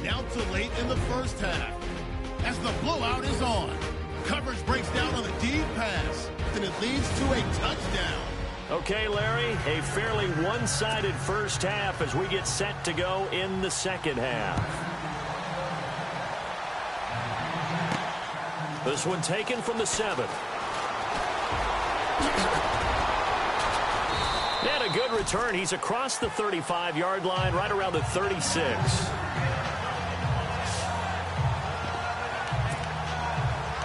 [SPEAKER 6] Now to late in the first half, as the blowout is on. Coverage break it leads to a touchdown.
[SPEAKER 1] Okay, Larry, a fairly one-sided first half as we get set to go in the second half. This one taken from the 7. And a good return. He's across the 35-yard line, right around the 36.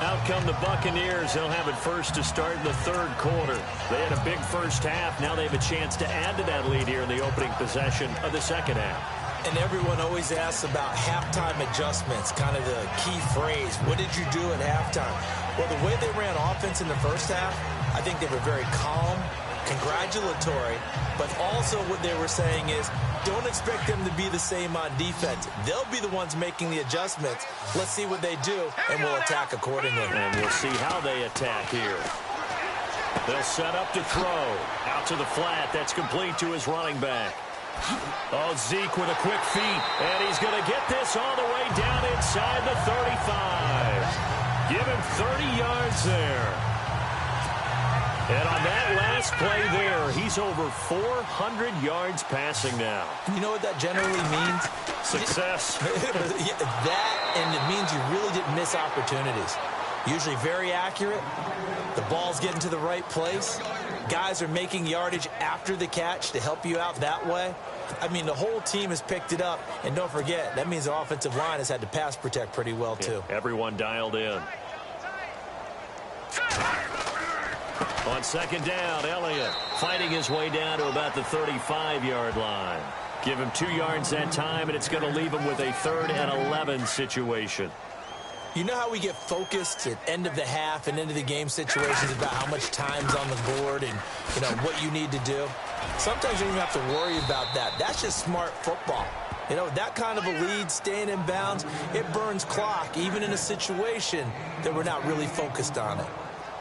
[SPEAKER 1] Out come the Buccaneers. They'll have it first to start in the third quarter. They had a big first half. Now they have a chance to add to that lead here in the opening possession of the second half.
[SPEAKER 2] And everyone always asks about halftime adjustments, kind of the key phrase. What did you do at halftime? Well, the way they ran offense in the first half, I think they were very calm, congratulatory, but also what they were saying is don't expect them to be the same on defense. They'll be the ones making the adjustments. Let's see what they do, and we'll attack accordingly.
[SPEAKER 1] And we'll see how they attack here. They'll set up to throw. Out to the flat. That's complete to his running back. Oh, Zeke with a quick feet. And he's going to get this all the way down inside the 35. Give him 30 yards there. And on that last play there, he's over 400 yards passing now.
[SPEAKER 2] You know what that generally means?
[SPEAKER 1] Success.
[SPEAKER 2] That, and it means you really didn't miss opportunities. Usually very accurate. The ball's getting to the right place. Guys are making yardage after the catch to help you out that way. I mean, the whole team has picked it up. And don't forget, that means the offensive line has had to pass protect pretty well, too.
[SPEAKER 1] Yeah, everyone dialed in. On second down, Elliott fighting his way down to about the 35-yard line. Give him 2 yards that time, and it's going to leave him with a 3rd and 11 situation.
[SPEAKER 2] You know how we get focused at end of the half and into the game situations about how much time's on the board and, you know, what you need to do? Sometimes you don't even have to worry about that. That's just smart football. You know, that kind of a lead, staying in bounds, it burns clock, even in a situation that we're not really focused on it.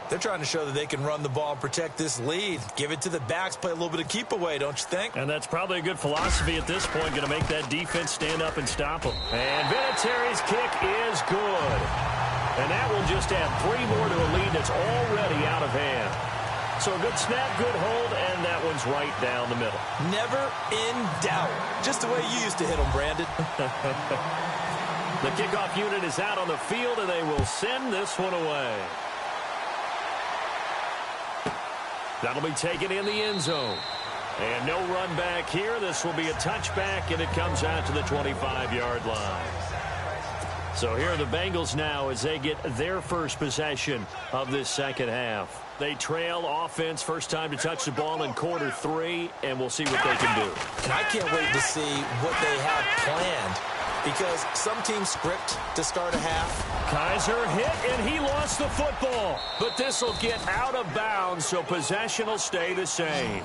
[SPEAKER 2] They're trying to show that they can run the ball and protect this lead. Give it to the backs, play a little bit of keep away, don't you think?
[SPEAKER 1] And that's probably a good philosophy at this point, going to make that defense stand up and stop them. And Vinatieri's kick is good. And that will just add 3 more to a lead that's already out of hand. So a good snap, good hold, and that one's right down the middle.
[SPEAKER 2] Never in doubt. Just the way you used to hit them, Brandon.
[SPEAKER 1] The kickoff unit is out on the field, and they will send this one away. That'll be taken in the end zone. And no run back here. This will be a touchback, and it comes out to the 25-yard line. So here are the Bengals now as they get their first possession of this second half. They trail offense, first time to touch the ball in quarter 3, and we'll see what they can do.
[SPEAKER 2] And I can't wait to see what they have planned, because some teams script to start a half.
[SPEAKER 1] Kaiser hit, and he lost the football. But this will get out of bounds, so possession will stay the same.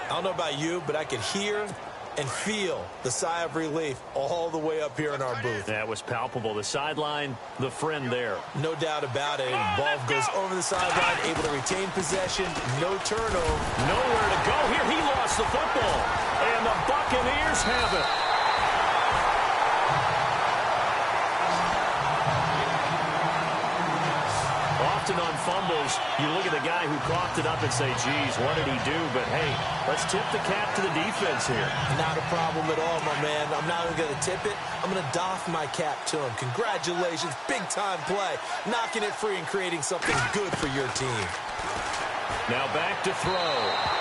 [SPEAKER 2] I don't know about you, but I could hear and feel the sigh of relief all the way up here in our booth.
[SPEAKER 1] That was palpable. The sideline, the friend there.
[SPEAKER 2] No doubt about it. Ball goes over the sideline, able to retain possession, no turnover.
[SPEAKER 1] Nowhere to go here. He lost the football. And the Buccaneers have it. Often on fumbles, you look at the guy who coughed it up and say, geez, what did he do? But, hey, let's tip the cap to the defense here.
[SPEAKER 2] Not a problem at all, my man. I'm not even going to tip it. I'm going to doff my cap to him. Congratulations. Big-time play. Knocking it free and creating something good for your team.
[SPEAKER 1] Now back to throw.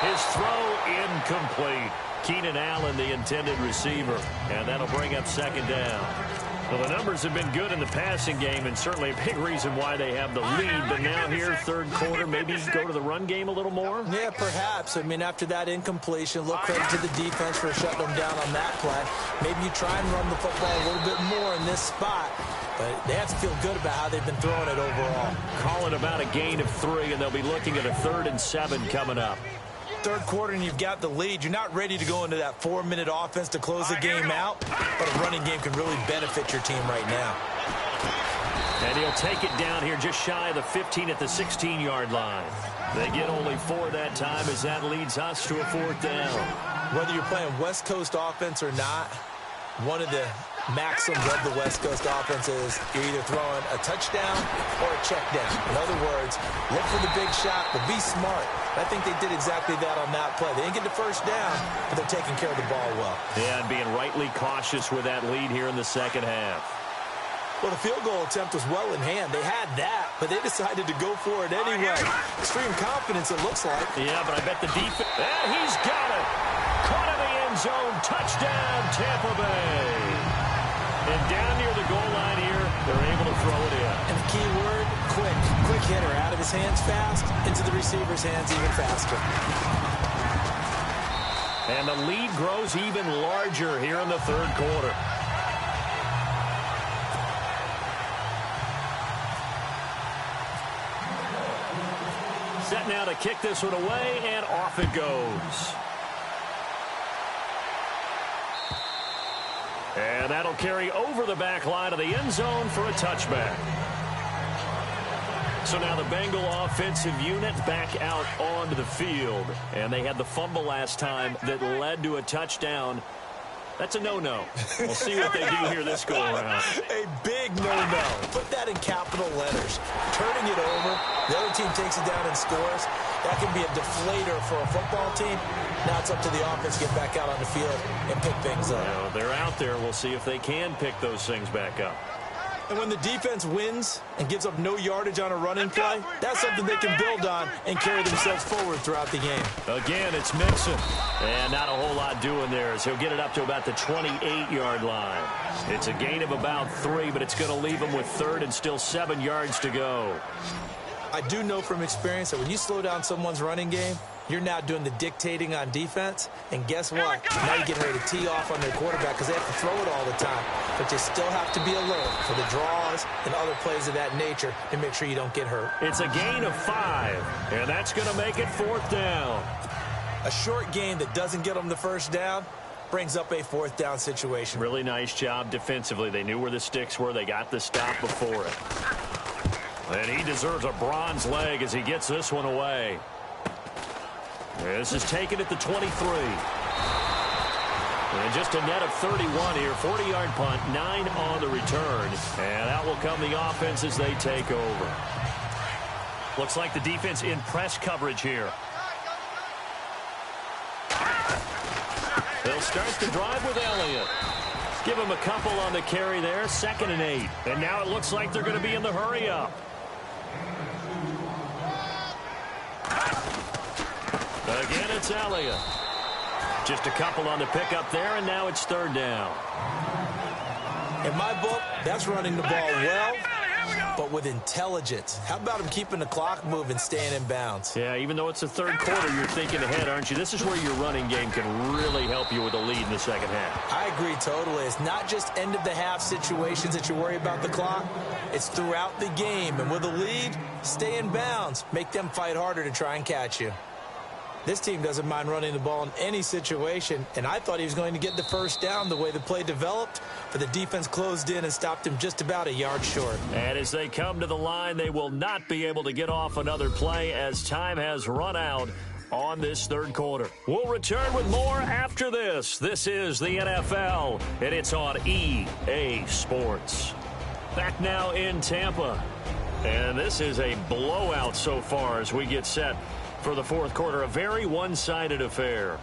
[SPEAKER 1] His throw incomplete. Keenan Allen, the intended receiver. And that'll bring up second down. Well, the numbers have been good in the passing game, and certainly a big reason why they have the lead. But now here, third quarter, maybe go to the run game a little more?
[SPEAKER 2] Yeah, perhaps. I mean, after that incompletion, a little credit to the defense for shutting them down on that play. Maybe you try and run the football a little bit more in this spot. But they have to feel good about how they've been throwing it overall.
[SPEAKER 1] Call it about a gain of 3, and they'll be looking at a 3rd and 7 coming up.
[SPEAKER 2] Third quarter and you've got the lead. You're not ready to go into that 4-minute offense to close the game out, but a running game can really benefit your team right now.
[SPEAKER 1] And he'll take it down here just shy of the 15 at the 16-yard line. They get only 4 that time as that leads us to a 4th down.
[SPEAKER 2] Whether you're playing West Coast offense or not, one of the maxims of the West Coast offense is you're either throwing a touchdown or a check down. In other words, look for the big shot, but be smart. I think they did exactly that on that play. They didn't get the first down, but they're taking care of the ball well.
[SPEAKER 1] Yeah, and being rightly cautious with that lead here in the second half.
[SPEAKER 2] Well, the field goal attempt was well in hand. They had that, but they decided to go for it anyway. Extreme confidence, it looks like.
[SPEAKER 1] Yeah, but I bet the defense... And he's got it! Caught in the end zone. Touchdown, Tampa Bay. And down near the goal line here, they're able to throw it in.
[SPEAKER 2] And the key word, quick. Quick hitter. Out of his hands fast, into the receiver's hands even faster.
[SPEAKER 1] And the lead grows even larger here in the third quarter. Set now to kick this one away, and off it goes. And that'll carry over the back line of the end zone for a touchback. So now the Bengal offensive unit back out onto the field. And they had the fumble last time that led to a touchdown. That's a no-no. We'll see what they do here this go-around.
[SPEAKER 2] A big no-no. Put that in capital letters. Turning it over, the other team takes it down and scores. That can be a deflator for a football team. Now it's up to the offense to get back out on the field and pick things up.
[SPEAKER 1] Well, they're out there. We'll see if they can pick those things back up.
[SPEAKER 2] And when the defense wins and gives up no yardage on a running play, that's something they can build on and carry themselves forward throughout the game.
[SPEAKER 1] Again, it's Mixon. And not a whole lot doing there as he'll get it up to about the 28-yard line. It's a gain of about 3, but it's going to leave him with third and still 7 yards to go.
[SPEAKER 2] I do know from experience that when you slow down someone's running game, you're now doing the dictating on defense. And guess what? Now you're getting ready to tee off on their quarterback because they have to throw it all the time. But you still have to be alert for the draws and other plays of that nature and make sure you don't get hurt.
[SPEAKER 1] It's a gain of 5, and that's going to make it 4th down.
[SPEAKER 2] A short gain that doesn't get them the first down brings up a 4th down situation.
[SPEAKER 1] Really nice job defensively. They knew where the sticks were. They got the stop before it. And he deserves a bronze leg as he gets this one away. This is taken at the 23. And just a net of 31 here. 40-yard punt, 9 on the return. And out will come the offense as they take over. Looks like the defense in press coverage here. They'll start the drive with Elliott. Give him a couple on the carry there. 2nd and 8. And now it looks like they're going to be in the hurry-up. Again, it's Elliott. Just a couple on the pickup there, and now it's 3rd down.
[SPEAKER 2] In my book, that's running the ball well, but with intelligence. How about him keeping the clock moving, staying in bounds?
[SPEAKER 1] Yeah, even though it's the third quarter, you're thinking ahead, aren't you? This is where your running game can really help you with a lead in the second half.
[SPEAKER 2] I agree totally. It's not just end-of-the-half situations that you worry about the clock. It's throughout the game. And with a lead, stay in bounds. Make them fight harder to try and catch you. This team doesn't mind running the ball in any situation, and I thought he was going to get the first down the way the play developed, but the defense closed in and stopped him just about a yard short.
[SPEAKER 1] And as they come to the line, they will not be able to get off another play as time has run out on this third quarter. We'll return with more after this. This is the NFL, and it's on EA Sports. Back now in Tampa, and this is a blowout so far as we get set for the fourth quarter. A very one-sided affair.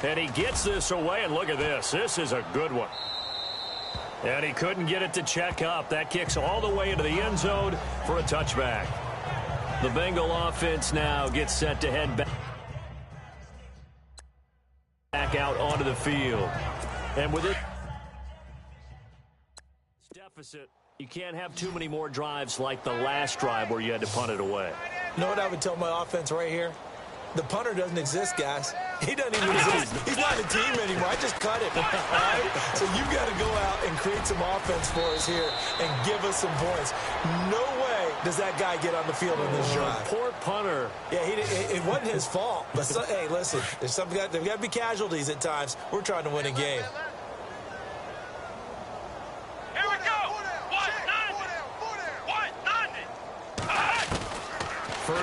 [SPEAKER 1] And he gets this away, and look at this. This is a good one. And he couldn't get it to check up. That kicks all the way into the end zone for a touchback. The Bengal offense now gets set to head back out onto the field. And with it deficit, you can't have too many more drives like the last drive where you had to punt it away.
[SPEAKER 2] You know what I would tell my offense right here? The punter doesn't exist, guys. He doesn't even exist. He's not a team anymore. I just cut it. All right? So you've got to go out and create some offense for us here and give us some points. No way does that guy get on the field on this drive.
[SPEAKER 1] Poor punter.
[SPEAKER 2] Yeah, it wasn't his fault. But hey, listen, there's got to be casualties at times. We're trying to win a game.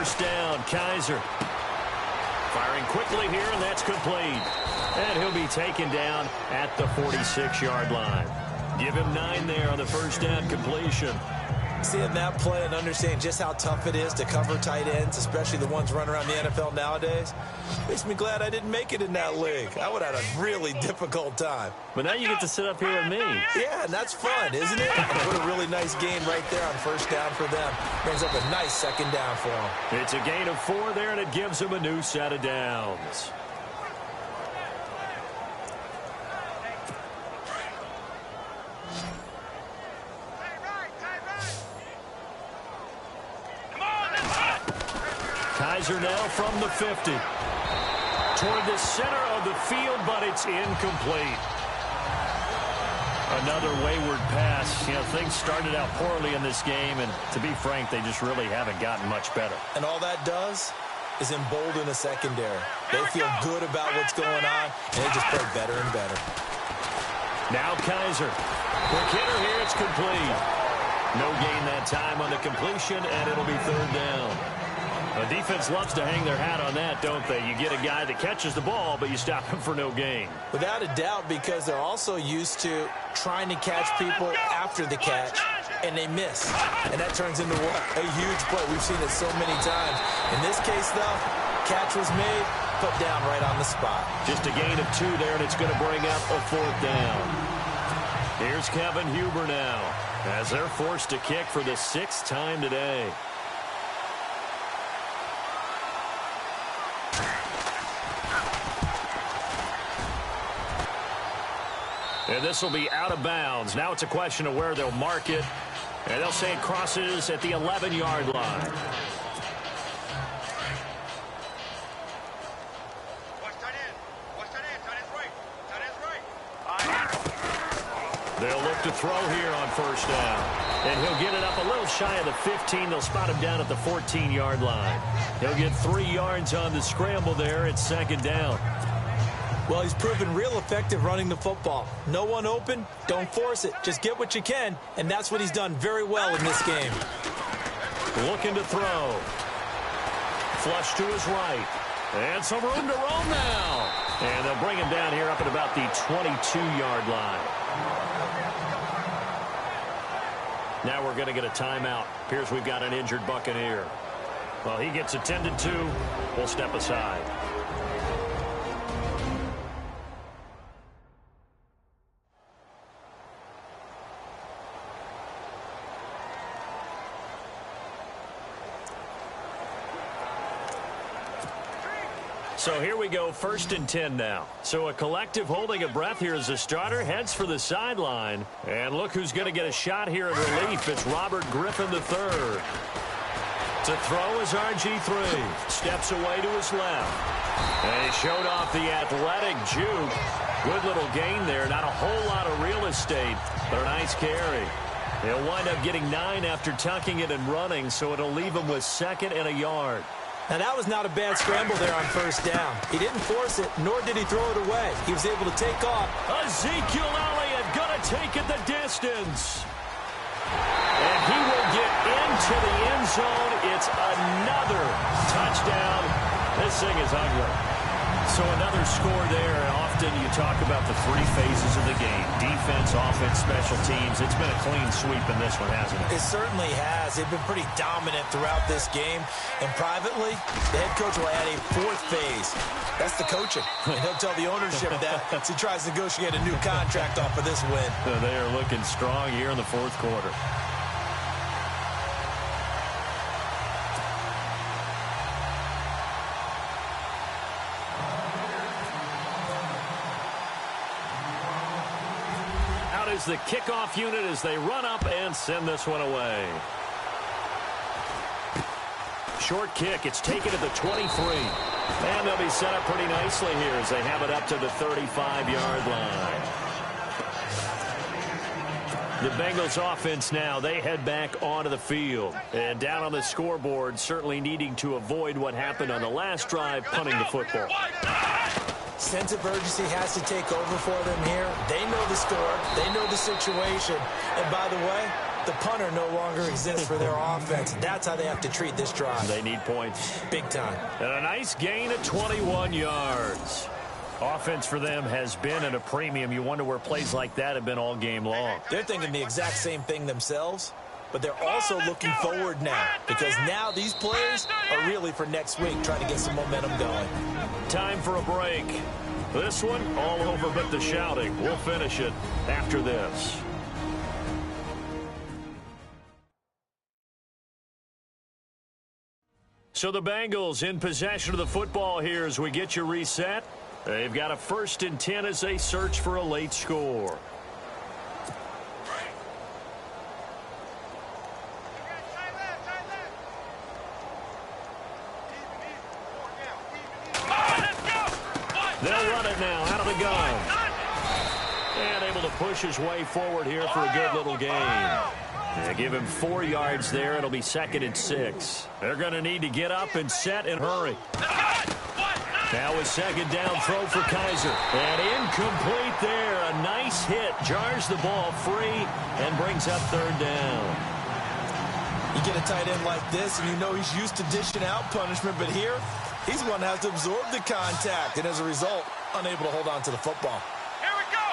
[SPEAKER 1] first down. Kaiser firing quickly here, and that's complete. And he'll be taken down at the 46-yard line. Give him 9 there on the first down completion.
[SPEAKER 2] Seeing that play and understanding just how tough it is to cover tight ends, especially the ones running around the NFL nowadays, makes me glad I didn't make it in that league. I would have had a really difficult time.
[SPEAKER 1] But now you get to sit up here with me.
[SPEAKER 2] Yeah, and that's fun, isn't it? What a really nice gain right there on first down for them. Brings up a nice second down for them.
[SPEAKER 1] It's a gain of 4 there, and it gives them a new set of downs. Kaiser now from the 50. Toward the center of the field, but it's incomplete. Another wayward pass. You know, things started out poorly in this game, and to be frank, they just really haven't gotten much better.
[SPEAKER 2] And all that does is embolden the secondary. They feel good about what's going on, and they just play better and better.
[SPEAKER 1] Now Kaiser. Quick hitter here, it's complete. No gain that time on the completion, and it'll be third down. The defense loves to hang their hat on that, don't they? You get a guy that catches the ball, but you stop him for no gain.
[SPEAKER 2] Without a doubt, because they're also used to trying to catch people after the catch, and they miss. And that turns into what? A huge play. We've seen it so many times. In this case, though, catch was made, put down right on the spot.
[SPEAKER 1] Just a gain of 2 there, and it's going to bring up a fourth down. Here's Kevin Huber now, as they're forced to kick for the 6th time today. And this will be out of bounds. Now it's a question of where they'll mark it. And they'll say it crosses at the 11-yard line. They'll look to throw here on first down. And he'll get it up a little shy of the 15. They'll spot him down at the 14-yard line. He'll get 3 yards on the scramble there. It's second down.
[SPEAKER 2] Well, he's proven real effective running the football. No one open, don't force it. Just get what you can, and that's what he's done very well in this game.
[SPEAKER 1] Looking to throw. Flush to his right. And some room to roam now. And they'll bring him down here up at about the 22-yard line. Now we're going to get a timeout. Appears we've got an injured Buccaneer. Well, he gets attended to. We'll step aside. So here we go, 1st and 10 now. So a collective holding a breath here as the starter heads for the sideline. And look who's going to get a shot here in relief. It's Robert Griffin III. To throw is RG3. Steps away to his left. And he showed off the athletic juke. Good little gain there. Not a whole lot of real estate, but a nice carry. He'll wind up getting 9 after tucking it and running, so it'll leave him with 2nd and a yard.
[SPEAKER 2] Now, that was not a bad scramble there on first down. He didn't force it, nor did he throw it away. He was able to take off.
[SPEAKER 1] Ezekiel Elliott going to take it the distance. And he will get into the end zone. It's another touchdown. This thing is ugly. So another score there, and often you talk about the 3 phases of the game. Defense, offense, special teams. It's been a clean sweep in this one, hasn't it?
[SPEAKER 2] It certainly has. They've been pretty dominant throughout this game. And privately, the head coach will add a 4th phase. That's the coaching. And he'll tell the ownership that as he tries to negotiate a new contract off of this win.
[SPEAKER 1] They are looking strong here in the 4th quarter. Is the kickoff unit as they run up and send this one away. Short kick. It's taken at the 23. And they'll be set up pretty nicely here as they have it up to the 35-yard line. The Bengals offense now, they head back onto the field. And down on the scoreboard, certainly needing to avoid what happened on the last drive, punting the football.
[SPEAKER 2] Sense of urgency has to take over for them here. They know the score. They know the situation. And by the way, The punter no longer exists for their offense. That's how they have to treat this drive.
[SPEAKER 1] They need points.
[SPEAKER 2] Big time.
[SPEAKER 1] And a nice gain of 21 yards. Offense for them has been at a premium. You wonder where plays like that have been all game long.
[SPEAKER 2] They're thinking the exact same thing themselves, but they're also looking forward now because now these plays are really for next week, trying to get some momentum going.
[SPEAKER 1] Time for a break. This one, all over but the shouting. We'll finish it after this. So the Bengals in possession of the football here as we get you reset. They've got a 1st and 10 as they search for a late score. They'll run it now out of the gun. And able to push his way forward here for a good little gain. They give him 4 yards there. It'll be 2nd and 6. They're going to need to get up and set and hurry. Now a 2nd down throw for Kaiser. And incomplete there. A nice hit. Jars the ball free and brings up 3rd down.
[SPEAKER 2] You get a tight end like this, and you know he's used to dishing out punishment, but here, he's the one that has to absorb the contact, and as a result, unable to hold on to the football.
[SPEAKER 3] Here we go.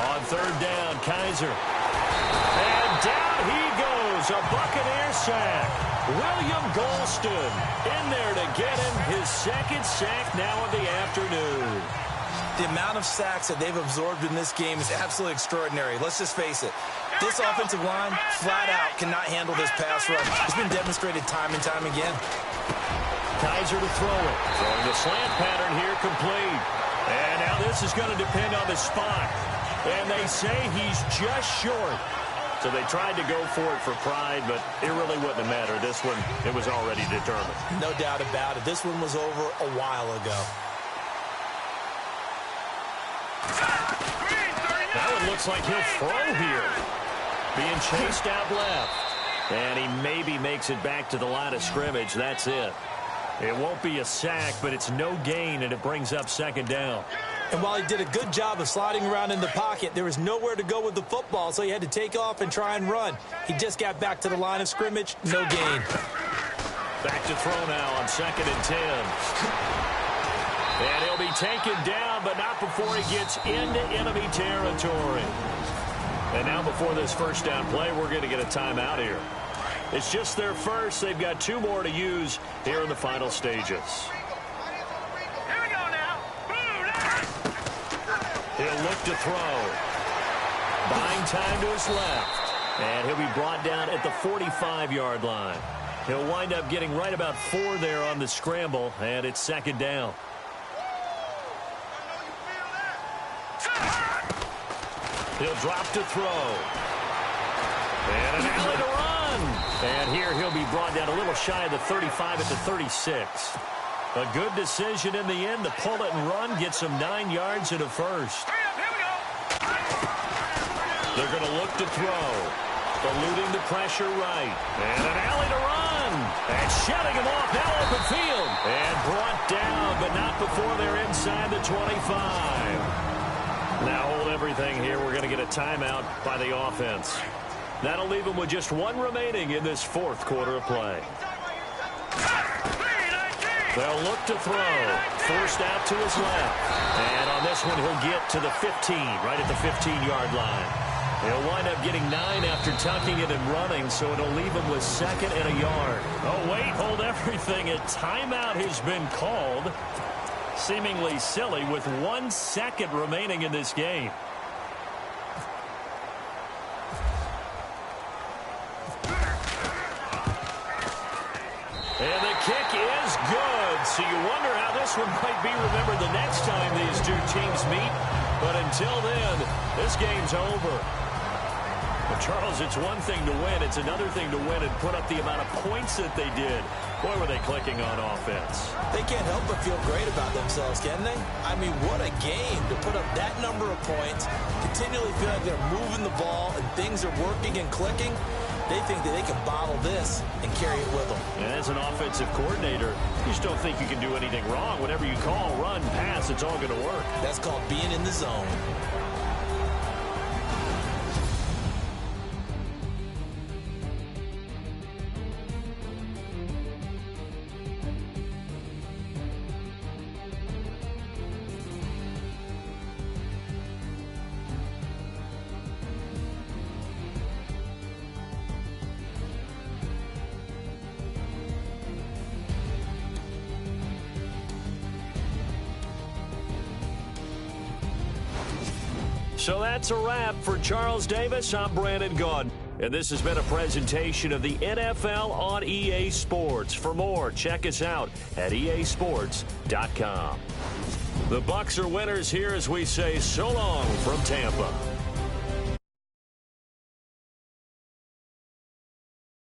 [SPEAKER 1] On 3rd down, Kaiser. And down he goes. A Buccaneer sack. William Golston in there to get him his 2nd sack now of the afternoon.
[SPEAKER 2] The amount of sacks that they've absorbed in this game is absolutely extraordinary. Let's just face it. This offensive line, flat out, cannot handle this pass rush. It's been demonstrated time and time again.
[SPEAKER 1] Kaiser to throw it. Throwing the slant pattern here complete. And now this is going to depend on the spot. And they say he's just short. So they tried to go for it for pride, but it really wouldn't have mattered. This one, it was already determined.
[SPEAKER 2] No doubt about it. This one was over a while ago.
[SPEAKER 1] Now it looks like he'll throw here. Being chased out left. And he maybe makes it back to the line of scrimmage. That's it. It won't be a sack, but it's no gain, and it brings up 2nd down.
[SPEAKER 2] And while he did a good job of sliding around in the pocket, there was nowhere to go with the football, so he had to take off and try and run. He just got back to the line of scrimmage, no gain.
[SPEAKER 1] Back to throw now on 2nd and 10. And he'll be taken down, but not before he gets into enemy territory. And now before this 1st down play, we're going to get a timeout here. It's just their first. They've got 2 more to use here in the final stages. He'll look to throw. Buying time to his left. And he'll be brought down at the 45-yard line. He'll wind up getting right about 4 there on the scramble, and it's 2nd down. He'll drop to throw. And an alley to run. And here he'll be brought down a little shy of the 35 at the 36. A good decision in the end to pull it and run, get some 9 yards and a 1st. They're going to look to throw. Eluding the pressure right. And an alley to run. And shutting him off now open field. And brought down, but not before they're inside the 25. Now hold everything here. We're going to get a timeout by the offense. That'll leave them with just 1 remaining in this 4th quarter of play. They'll look to throw. Forced out to his left. And on this one, he'll get to the 15, right at the 15-yard line. He'll wind up getting 9 after tucking it and running, so it'll leave him with 2nd and a yard. Oh, wait, hold everything. A timeout has been called. Seemingly silly with 1 second remaining in this game. And the kick is good. So you wonder how this one might be remembered the next time these 2 teams meet. But until then, this game's over. Well, Charles, it's one thing to win. It's another thing to win and put up the amount of points that they did. Boy, were they clicking on offense.
[SPEAKER 2] They can't help but feel great about themselves, can they? I mean, what a game to put up that number of points, continually feel like they're moving the ball and things are working and clicking. They think that they can bottle this and carry it with them.
[SPEAKER 1] And as an offensive coordinator, you just don't think you can do anything wrong. Whatever you call, run, pass, it's all going to work.
[SPEAKER 2] That's called being in the zone.
[SPEAKER 1] So that's a wrap. For Charles Davis, I'm Brandon Gaudin. And this has been a presentation of the NFL on EA Sports. For more, check us out at easports.com. The Bucs are winners here as we say so long from Tampa.